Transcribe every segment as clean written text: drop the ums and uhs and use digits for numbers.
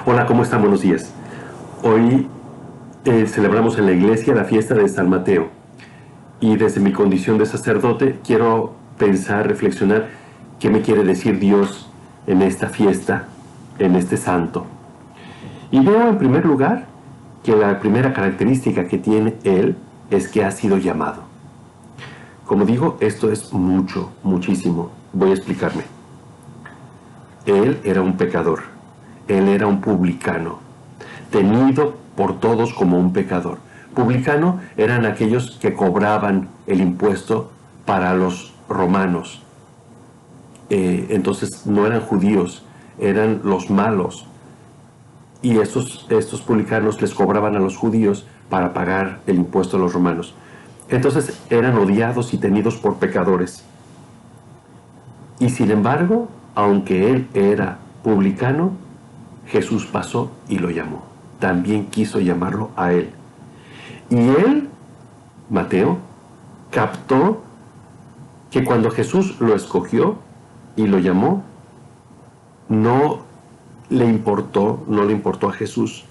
Hola, ¿cómo están? Buenos días. Hoy celebramos en la iglesia la fiesta de San Mateo y desde mi condición de sacerdote quiero pensar, reflexionar qué me quiere decir Dios en esta fiesta, en este santo. Y veo en primer lugar que la primera característica que tiene él es que ha sido llamado. Como digo, esto es mucho, muchísimo. Voy a explicarme. Él era un pecador, él era un publicano, tenido por todos como un pecador. Publicano eran aquellos que cobraban el impuesto para los romanos. Entonces no eran judíos, eran los malos. Y estos publicanos les cobraban a los judíos para pagar el impuesto a los romanos. Entonces eran odiados y tenidos por pecadores. Y sin embargo, aunque él era publicano, Jesús pasó y lo llamó. También quiso llamarlo a él. Y él, Mateo, captó que cuando Jesús lo escogió y lo llamó, no le importó a Jesús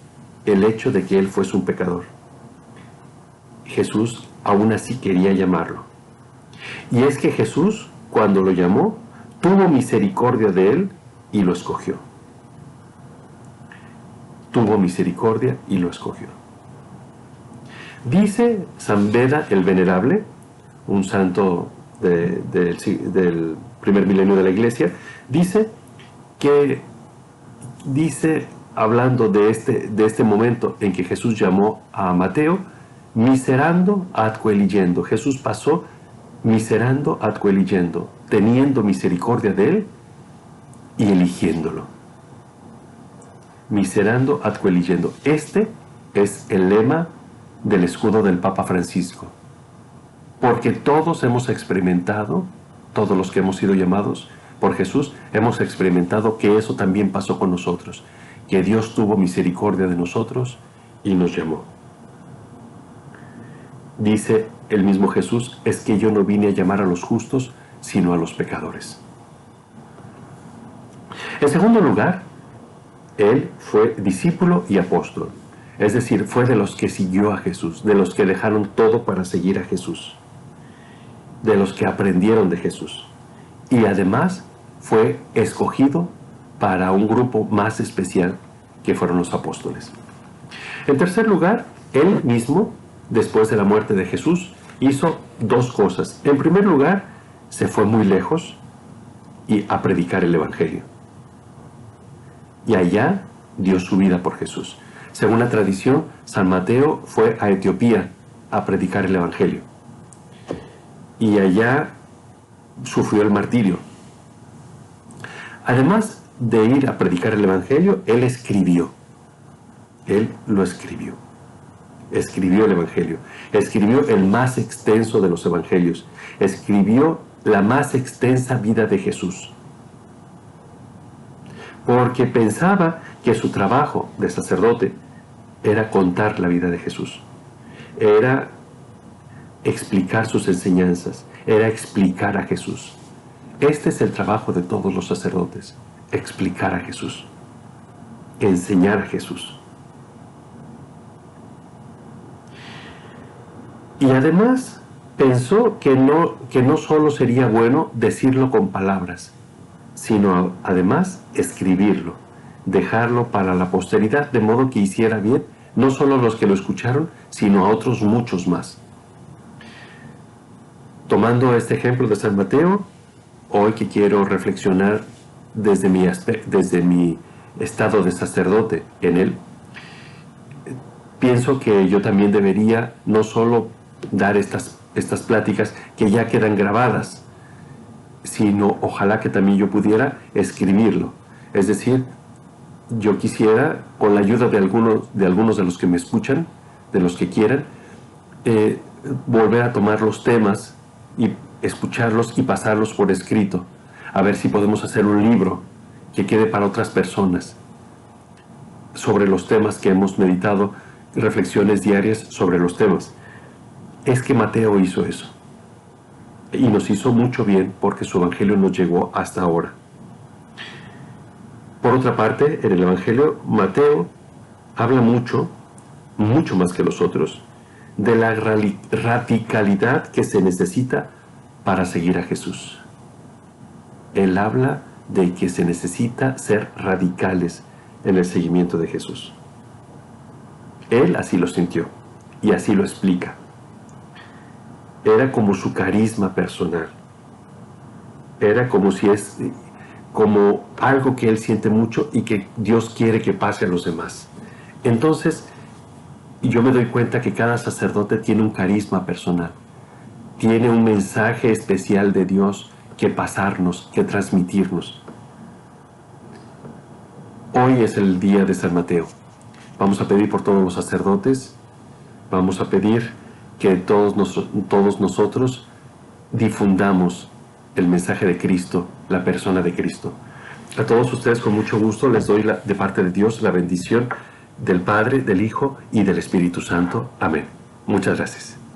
el hecho de que él fuese un pecador. Jesús aún así quería llamarlo. Y es que Jesús, cuando lo llamó, tuvo misericordia de él y lo escogió. Tuvo misericordia y lo escogió. Dice San Beda el Venerable, un santo del primer milenio de la Iglesia, dice, hablando de este momento en que Jesús llamó a Mateo, miserando atque eligendo. Jesús pasó miserando atque eligendo, teniendo misericordia de él y eligiéndolo. Miserando atque eligendo. Este es el lema del escudo del Papa Francisco. Porque todos hemos experimentado, todos los que hemos sido llamados por Jesús, hemos experimentado que eso también pasó con nosotros, que Dios tuvo misericordia de nosotros y nos llamó. Dice el mismo Jesús, es que yo no vine a llamar a los justos, sino a los pecadores. En segundo lugar, él fue discípulo y apóstol. Es decir, fue de los que siguió a Jesús, de los que dejaron todo para seguir a Jesús, de los que aprendieron de Jesús. Y además fue escogido para un grupo más especial que fueron los apóstoles. En tercer lugar, él mismo, después de la muerte de Jesús, hizo dos cosas. En primer lugar, se fue muy lejos a predicar el Evangelio. Y allá dio su vida por Jesús. Según la tradición, San Mateo fue a Etiopía a predicar el Evangelio. Y allá sufrió el martirio. Además de ir a predicar el Evangelio, él escribió. Él lo escribió. Escribió el Evangelio. Escribió el más extenso de los Evangelios. Escribió la más extensa vida de Jesús. Porque pensaba que su trabajo de sacerdote era contar la vida de Jesús. Era explicar sus enseñanzas. Era explicar a Jesús. Este es el trabajo de todos los sacerdotes. Explicar a Jesús. Enseñar a Jesús. Y además pensó que no solo sería bueno decirlo con palabras, sino además escribirlo, dejarlo para la posteridad, de modo que hiciera bien no solo a los que lo escucharon, sino a otros muchos más. Tomando este ejemplo de San Mateo, hoy que quiero reflexionar desde mi estado de sacerdote en él, pienso que yo también debería no solo dar estas pláticas que ya quedan grabadas, sino ojalá que también yo pudiera escribirlo. Es decir, yo quisiera, con la ayuda de algunos de los que me escuchan, de los que quieran, volver a tomar los temas y escucharlos y pasarlos por escrito, a ver si podemos hacer un libro que quede para otras personas sobre los temas que hemos meditado, reflexiones diarias sobre los temas. Es que Mateo hizo eso. Y nos hizo mucho bien porque su evangelio nos llegó hasta ahora. Por otra parte, en el Evangelio, Mateo habla mucho más que los otros, de la radicalidad que se necesita para seguir a Jesús. Él habla de que se necesita ser radicales en el seguimiento de Jesús. Él así lo sintió y así lo explica. Era como su carisma personal. Era como si como algo que él siente mucho y que Dios quiere que pase a los demás. Entonces, yo me doy cuenta que cada sacerdote tiene un carisma personal, tiene un mensaje especial de Dios que pasarnos, que transmitirnos. Hoy es el día de San Mateo. Vamos a pedir por todos los sacerdotes, vamos a pedir que todos nosotros difundamos el mensaje de Cristo, la persona de Cristo. A todos ustedes con mucho gusto les doy de parte de Dios la bendición del Padre, del Hijo y del Espíritu Santo. Amén. Muchas gracias.